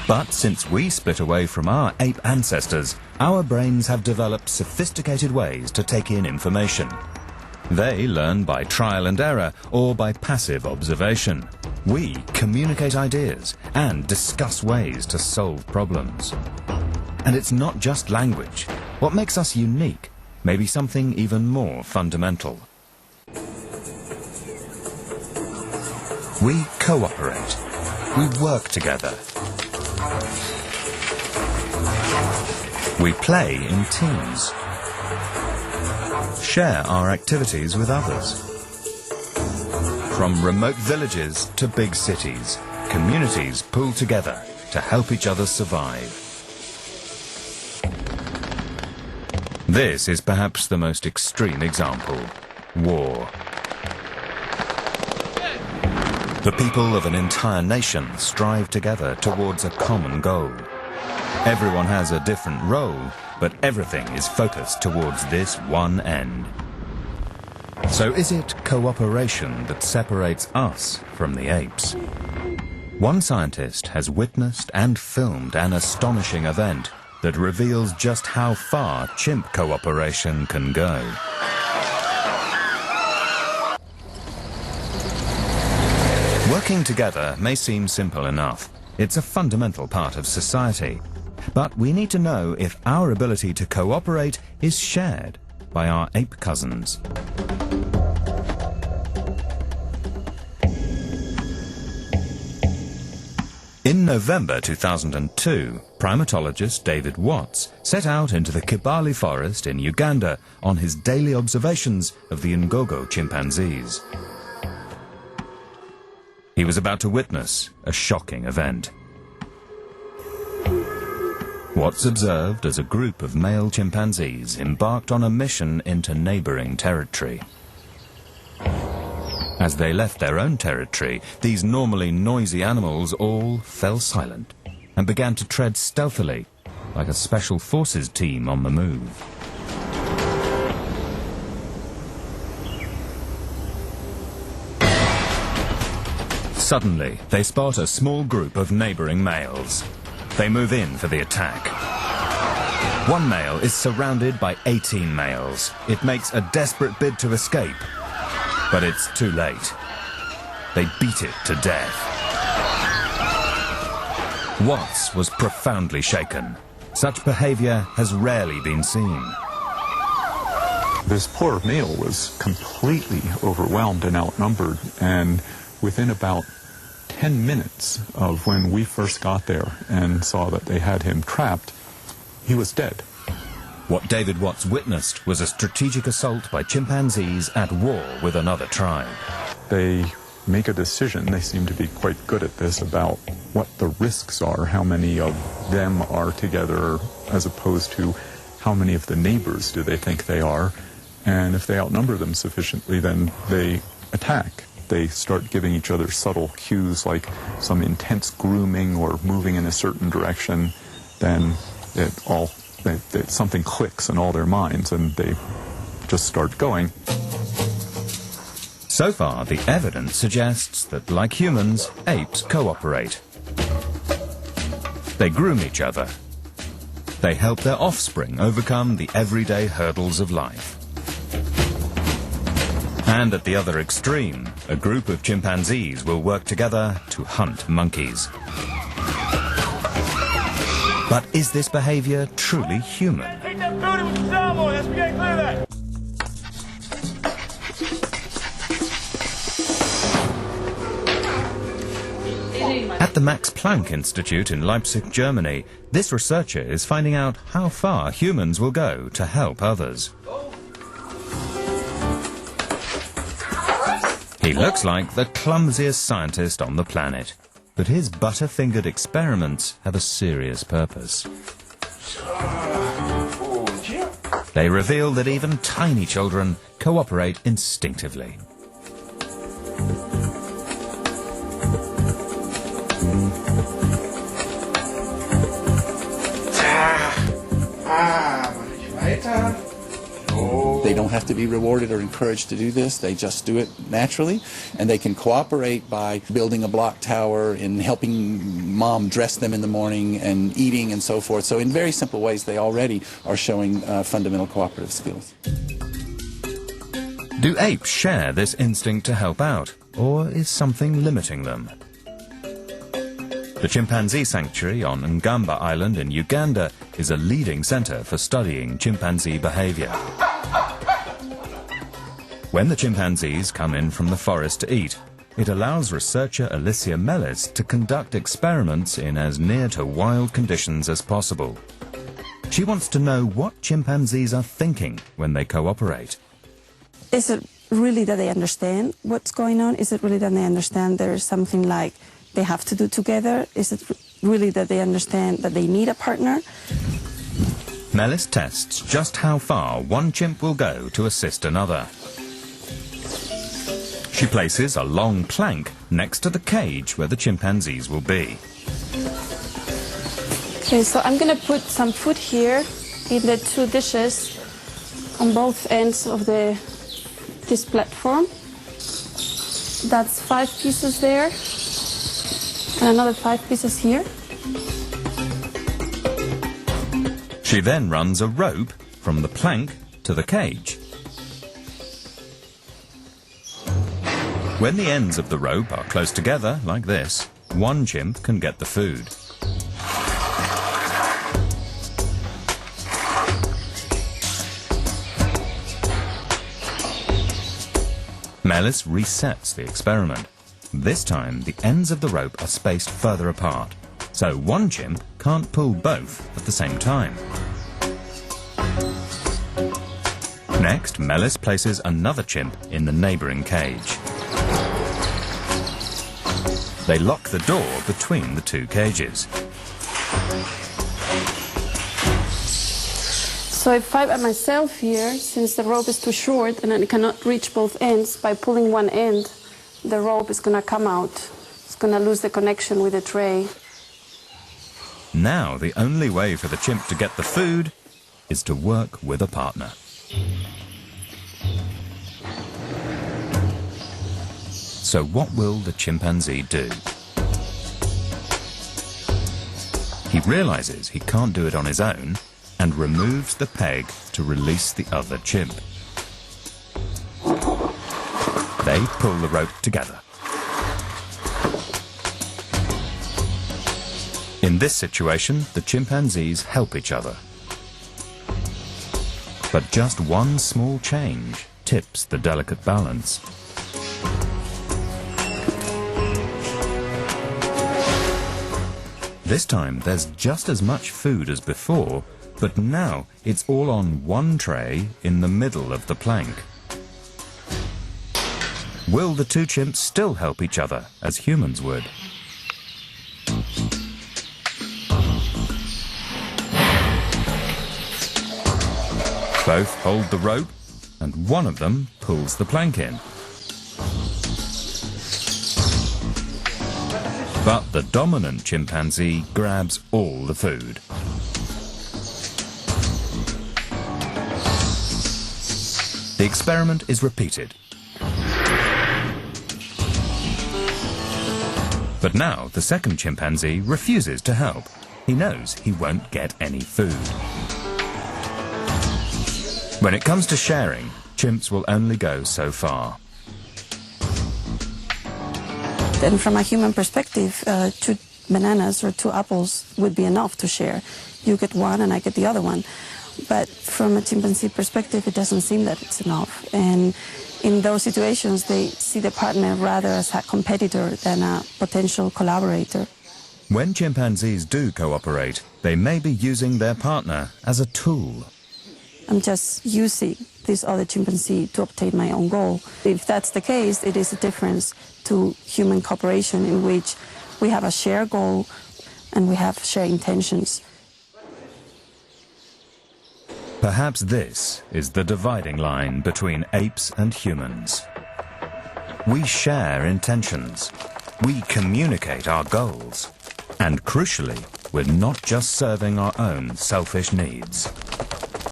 But since we split away from our ape ancestors, our brains have developed sophisticated ways to take in information. They learn by trial and error or by passive observation. We communicate ideas and discuss ways to solve problems. And it's not just language. What makes us unique may be something even more fundamental. We cooperate. We work together. We play in teams. Share our activities with others. From remote villages to big cities, communities pull together to help each other survive. This is perhaps the most extreme example: war. The people of an entire nation strive together towards a common goal. Everyone has a different role, but everything is focused towards this one end. So is it cooperation that separates us from the apes? One scientist has witnessed and filmed an astonishing event that reveals just how far chimp cooperation can go. Working together may seem simple enough. It's a fundamental part of society. But we need to know if our ability to cooperate is shared by our ape cousins. In November 2002, primatologist David Watts set out into the Kibale forest in Uganda on his daily observations of the Ngogo chimpanzees. He was about to witness a shocking event. Watts observed as a group of male chimpanzees embarked on a mission into neighboring territory. As they left their own territory, these normally noisy animals all fell silent and began to tread stealthily, like a special forces team on the move. Suddenly, they spot a small group of neighboring males. They move in for the attack. One male is surrounded by 18 males. It makes a desperate bid to escape, but it's too late. They beat it to death. Watts was profoundly shaken. Such behavior has rarely been seen. This poor male was completely overwhelmed and outnumbered, and within about 10 minutes of when we first got there and saw that they had him trapped, he was dead. What David Watts witnessed was a strategic assault by chimpanzees at war with another tribe. They make a decision, they seem to be quite good at this, about what the risks are, how many of them are together, as opposed to how many of the neighbors do they think they are. And if they outnumber them sufficiently, then they attack. They start giving each other subtle cues like some intense grooming or moving in a certain direction. Then something clicks in all their minds and they just start going. So far, the evidence suggests that, like humans, apes cooperate. They groom each other. They help their offspring overcome the everyday hurdles of life. And at the other extreme, a group of chimpanzees will work together to hunt monkeys. But is this behavior truly human? Take that booty with the salvo, SPA, clear that! At the Max Planck Institute in Leipzig, Germany, this researcher is finding out how far humans will go to help others. He looks like the clumsiest scientist on the planet, but his butter-fingered experiments have a serious purpose. They reveal that even tiny children cooperate instinctively. Mach ich weiter. Oh. They don't have to be rewarded or encouraged to do this. They just do it naturally, and they can cooperate by building a block tower and helping mom dress them in the morning and eating and so forth. So in very simple ways, they already are showing fundamental cooperative skills. Do apes share this instinct to help out, or is something limiting them? The chimpanzee sanctuary on Ngamba Island in Uganda is a leading centre for studying chimpanzee behaviour. When the chimpanzees come in from the forest to eat, it allows researcher Alicia Mellis to conduct experiments in as near to wild conditions as possible. She wants to know what chimpanzees are thinking when they cooperate. Is it really that they understand what's going on? Is it really that they understand there's something like they have to do together? Is it really that they understand that they need a partner? Mellis tests just how far one chimp will go to assist another. She places a long plank next to the cage where the chimpanzees will be. Okay, so I'm going to put some food here in the two dishes on both ends of this platform. That's 5 pieces there, and another 5 pieces here. She then runs a rope from the plank to the cage. When the ends of the rope are close together, like this, one chimp can get the food. Mellis resets the experiment. This time, the ends of the rope are spaced further apart, so one chimp can't pull both at the same time. Next, Mellis places another chimp in the neighbouring cage. They lock the door between the two cages. So if I'm by myself here, since the rope is too short and I cannot reach both ends, by pulling one end, the rope is going to come out. It's going to lose the connection with the tray. Now the only way for the chimp to get the food is to work with a partner. So what will the chimpanzee do? He realizes he can't do it on his own and removes the peg to release the other chimp. They pull the rope together. In this situation, the chimpanzees help each other. But just one small change tips the delicate balance. This time, there's just as much food as before, but now it's all on one tray in the middle of the plank. Will the two chimps still help each other as humans would? Both hold the rope, and one of them pulls the plank in. But the dominant chimpanzee grabs all the food. The experiment is repeated. But now the second chimpanzee refuses to help. He knows he won't get any food. When it comes to sharing, chimps will only go so far. Then from a human perspective, 2 bananas or 2 apples would be enough to share. You get one and I get the other one. But from a chimpanzee perspective, it doesn't seem that it's enough. And in those situations, they see the partner rather as a competitor than a potential collaborator. When chimpanzees do cooperate, they may be using their partner as a tool. I'm just using this other chimpanzee to obtain my own goal. If that's the case, it is a difference to human cooperation in which we have a shared goal and we have shared intentions. Perhaps this is the dividing line between apes and humans. We share intentions, we communicate our goals, and crucially, we're not just serving our own selfish needs.